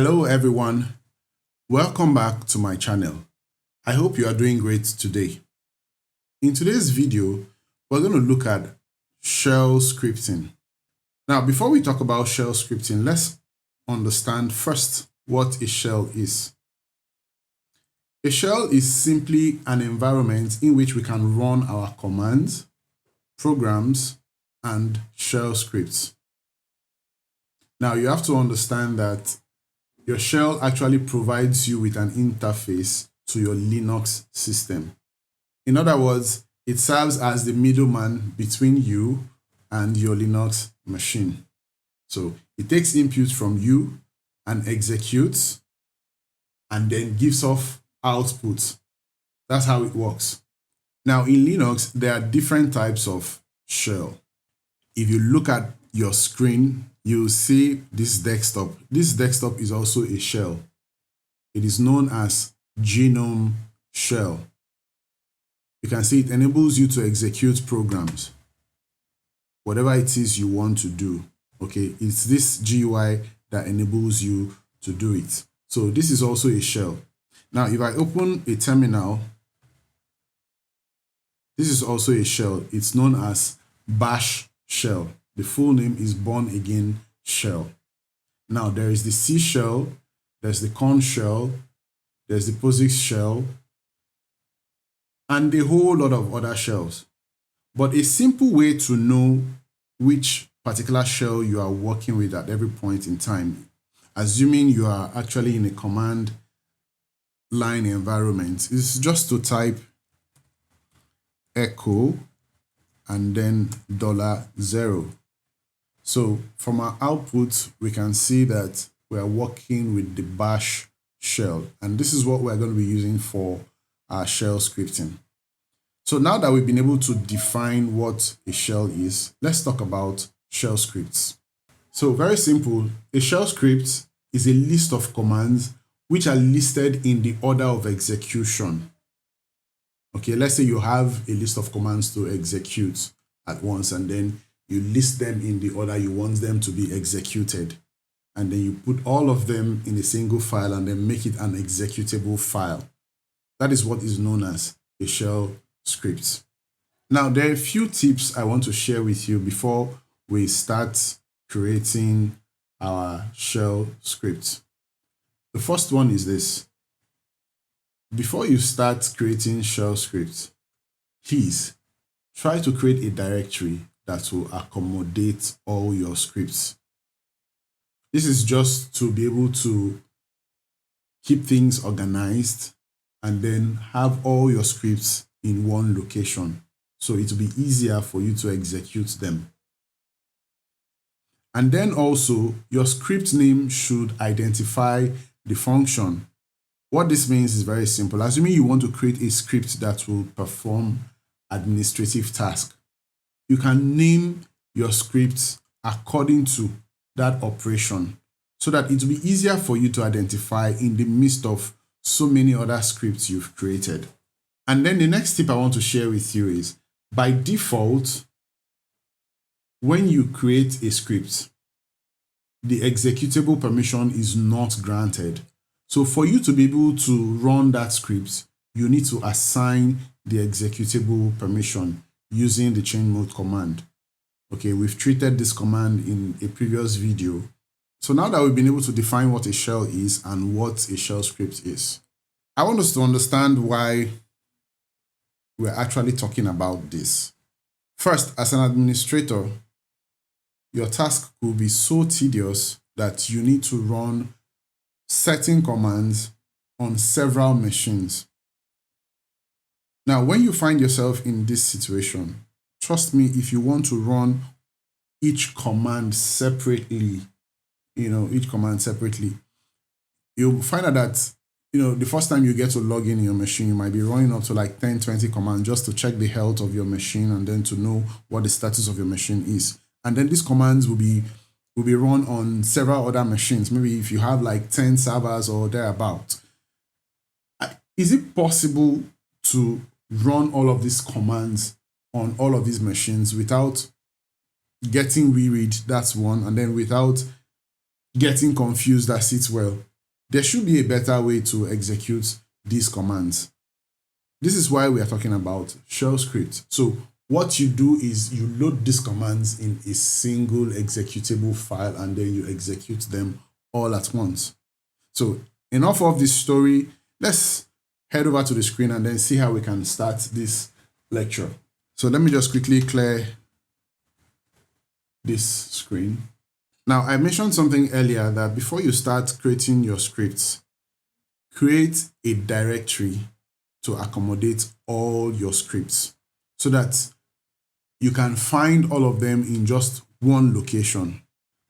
Hello everyone, welcome back to my channel. I hope you are doing great today. In today's video, we're going to look at shell scripting. Now, before we talk about shell scripting, let's understand first what a shell is. A shell is simply an environment in which we can run our commands, programs, and shell scripts. Now, you have to understand that your shell actually provides you with an interface to your Linux system. In other words, it serves as the middleman between you and your Linux machine. So it takes input from you and executes and then gives off output. That's how it works. Now in Linux, there are different types of shell. If you look at your screen, you'll see this desktop. This desktop is also a shell. It is known as Genome Shell. You can see it enables you to execute programs, whatever it is you want to do. Okay, it's this GUI that enables you to do it. So this is also a shell. Now, if I open a terminal, this is also a shell. It's known as Bash shell. The full name is Born Again shell. Now there is the C shell, there's the Corn shell, there's the POSIX shell, and a whole lot of other shells. But a simple way to know which particular shell you are working with at every point in time, assuming you are actually in a command line environment, is just to type echo and then $0. So from our output, we can see that we are working with the Bash shell, and this is what we're going to be using for our shell scripting. So now that we've been able to define what a shell is, let's talk about shell scripts. So very simple, a shell script is a list of commands which are listed in the order of execution. Okay, let's say you have a list of commands to execute at once, and then you list them in the order you want them to be executed. And then you put all of them in a single file and then make it an executable file. That is what is known as a shell script. Now, there are a few tips I want to share with you before we start creating our shell script. The first one is this. Before you start creating shell scripts, please try to create a directory that will accommodate all your scripts. This is just to be able to keep things organized and then have all your scripts in one location, so it will be easier for you to execute them. And then also, your script name should identify the function. What this means is very simple. Assuming you want to create a script that will perform administrative tasks, you can name your script according to that operation so that it will be easier for you to identify in the midst of so many other scripts you've created. And then the next tip I want to share with you is, by default, when you create a script, the executable permission is not granted. So for you to be able to run that script, you need to assign the executable permission using the change mode command. Okay, we've treated this command in a previous video. So now that we've been able to define what a shell is and what a shell script is, I want us to understand why we're actually talking about this. First, as an administrator, your task could be so tedious that you need to run certain commands on several machines. Now, when you find yourself in this situation, trust me, if you want to run each command separately, you'll find out that, the first time you get to log in your machine, you might be running up to like 10, 20 commands just to check the health of your machine and then to know what the status of your machine is. And then these commands will be run on several other machines. Maybe if you have like 10 servers or thereabout. Is it possible to run all of these commands on all of these machines without getting reread? That's one. And then without getting confused, that sits well. there should be a better way to execute these commands. This is why we are talking about shell script. So what you do is you load these commands in a single executable file and then you execute them all at once. So enough of this story. Let's head over to the screen and then see how we can start this lecture. So let me just quickly clear this screen. Now, I mentioned something earlier that before you start creating your scripts, create a directory to accommodate all your scripts so that you can find all of them in just one location.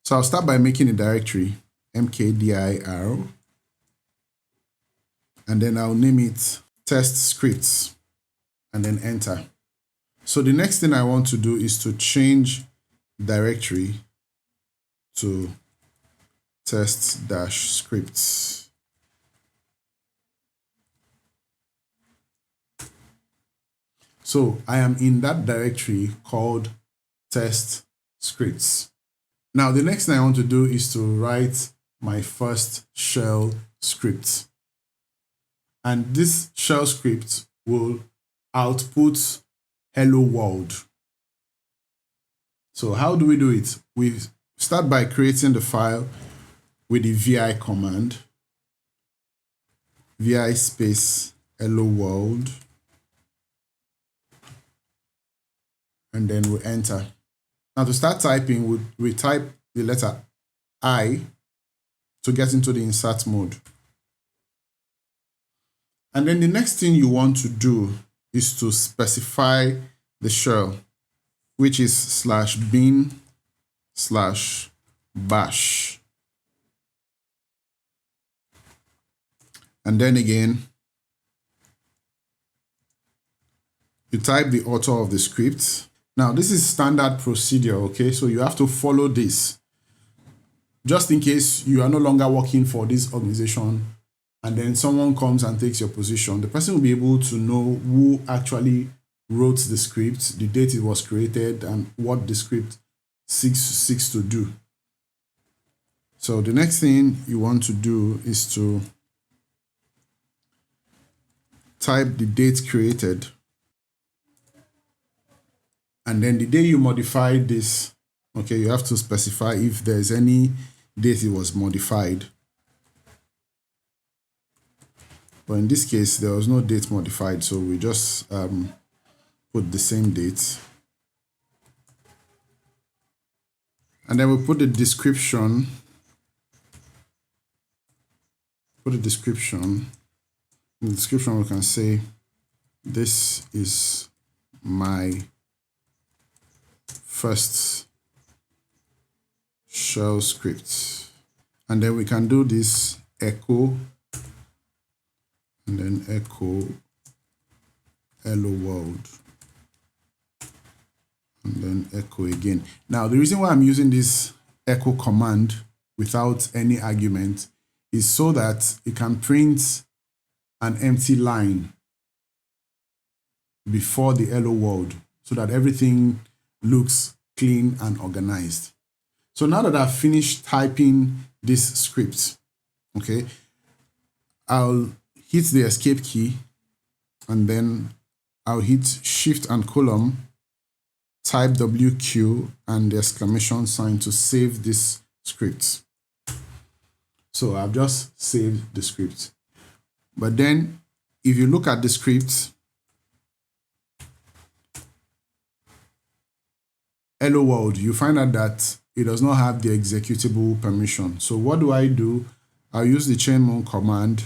So I'll start by making a directory, mkdir, and then I'll name it test scripts and then enter. So the next thing I want to do is to change directory to test-scripts. So I am in that directory called test scripts. Now the next thing I want to do is to write my first shell script. And this shell script will output hello world. So how do we do it? We start by creating the file with the vi command, vi space hello world, and then we enter. Now to start typing, we type the letter I to get into the insert mode. And then the next thing you want to do is to specify the shell, which is /bin/bash. And then again, you type the author of the script. Now, this is standard procedure, okay? So you have to follow this. Just in case you are no longer working for this organization and then someone comes and takes your position, the person will be able to know who actually wrote the script, the date it was created, and what the script seeks to do. So the next thing you want to do is to type the date created, and then the day you modify this, okay, you have to specify if there's any date it was modified. But in this case, there was no date modified, so we just put the same date. And then we put the description. In the description, we can say, this is my first shell script. And then we can do this echo, and then echo hello world, and then echo again. Now, the reason why I'm using this echo command without any argument is so that it can print an empty line before the hello world so that everything looks clean and organized. So now that I've finished typing this script, okay, I'll hit the escape key, and then I'll hit shift and colon, type WQ and the exclamation sign to save this script. So I've just saved the script. But then if you look at the script, hello world, you find out that it does not have the executable permission. So what do? I'll use the chmon command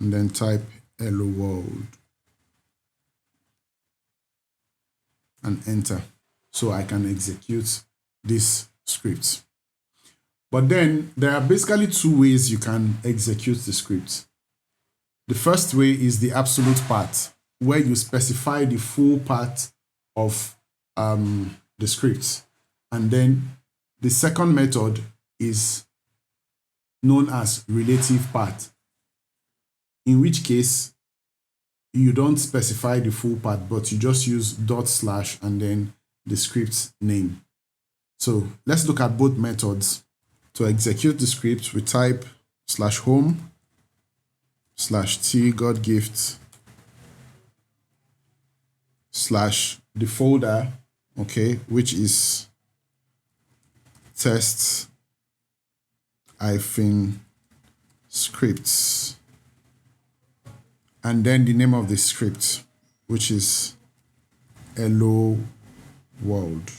and then type hello world and enter, so I can execute this script. But then there are basically two ways you can execute the script. The first way is the absolute part, where you specify the full part of the script. And then the second method is known as relative part, in which case you don't specify the full part, but you just use / and then the script name. So let's look at both methods. To execute the script, we type /home /t godgift / the folder, okay, which is test -scripts, and then the name of the script, which is hello world.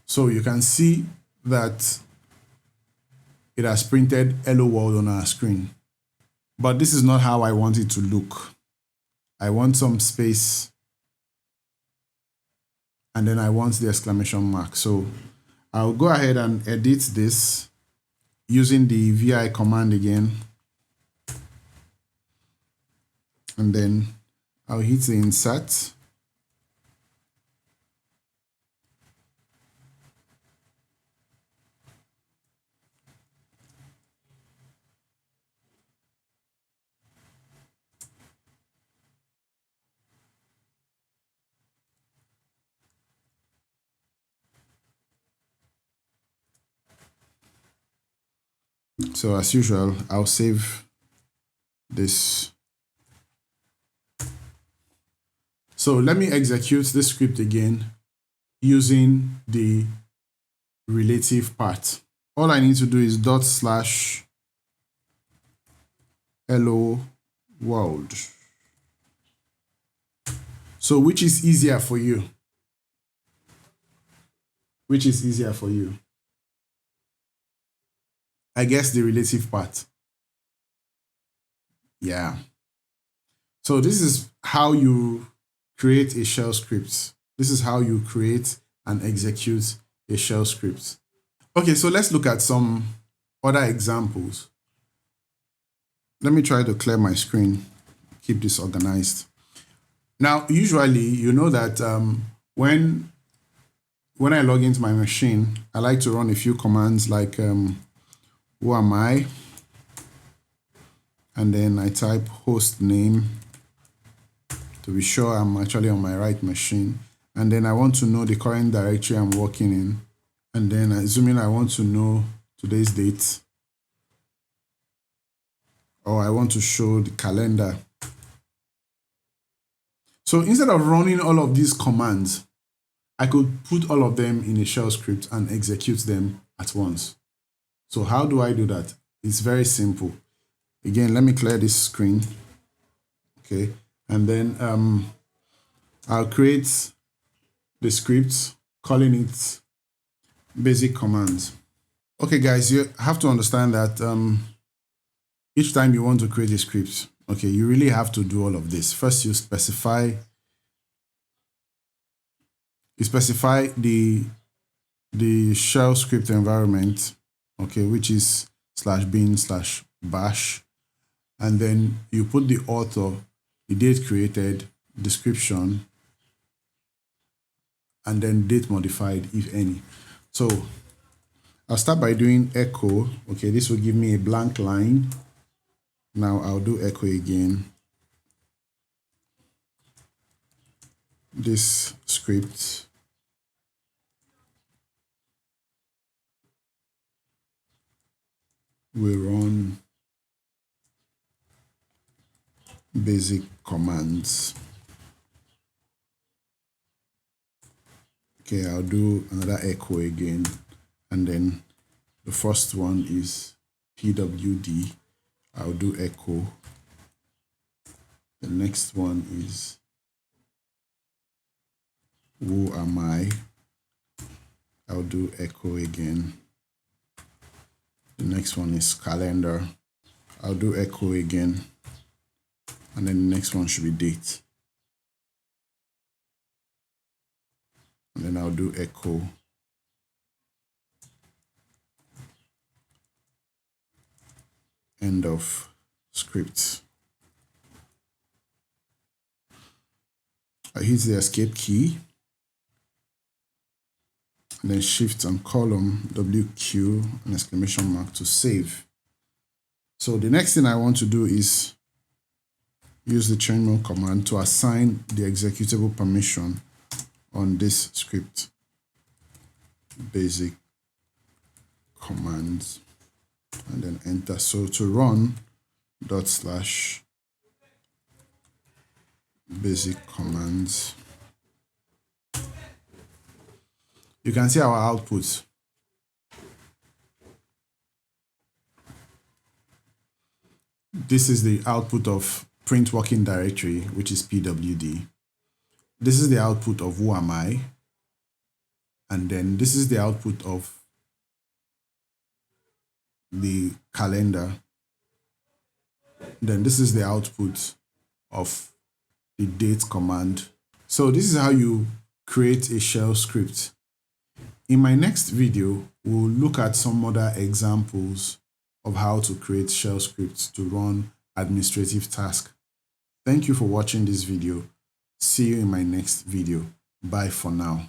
So you can see that it has printed hello world on our screen. But this is not how I want it to look. I want some space, and then I want the exclamation mark. So I'll go ahead and edit this using the vi command again. And then I'll hit the insert. So as usual, I'll save this. So let me execute this script again using the relative part. All I need to do is ./hello world. So which is easier for you? Which is easier for you? I guess the relative part. Yeah. So this is how you create a shell script. This is how you create and execute a shell script. Okay, so let's look at some other examples. Let me try to clear my screen, keep this organized. Now, usually, you know that when I log into my machine, I like to run a few commands like who am I? And then I type host name to be sure I'm actually on my right machine. And then I want to know the current directory I'm working in. And then assuming I want to know today's date, or I want to show the calendar. So instead of running all of these commands, I could put all of them in a shell script and execute them at once. So how do I do that? It's very simple. Again, let me clear this screen. Okay, and then I'll create the script, calling it basic commands. Okay, guys, you have to understand that each time you want to create a script, okay, you really have to do all of this. First, you specify the shell script environment, okay, which is /bin/bash, and then you put the author, the date created, description, and then date modified, if any. So I'll start by doing echo. Okay, this will give me a blank line. Now I'll do echo again. This script will run basic commands. Okay, I'll do another echo again. And then the first one is pwd. I'll do echo. The next one is who am I? I'll do echo again. The next one is calendar. I'll do echo again. And then the next one should be date. And then I'll do echo. End of script. I hit the escape key. And then shift and column WQ and exclamation mark to save. So the next thing I want to do is use the change mode command to assign the executable permission. on this script, basic commands, and then enter. So to run /basic commands, you can see our output. This is the output of print working directory, which is pwd. This is the output of who am I, and then this is the output of the calendar. Then this is the output of the date command. So this is how you create a shell script. In my next video, we'll look at some other examples of how to create shell scripts to run administrative tasks. Thank you for watching this video. See you in my next video. Bye for now.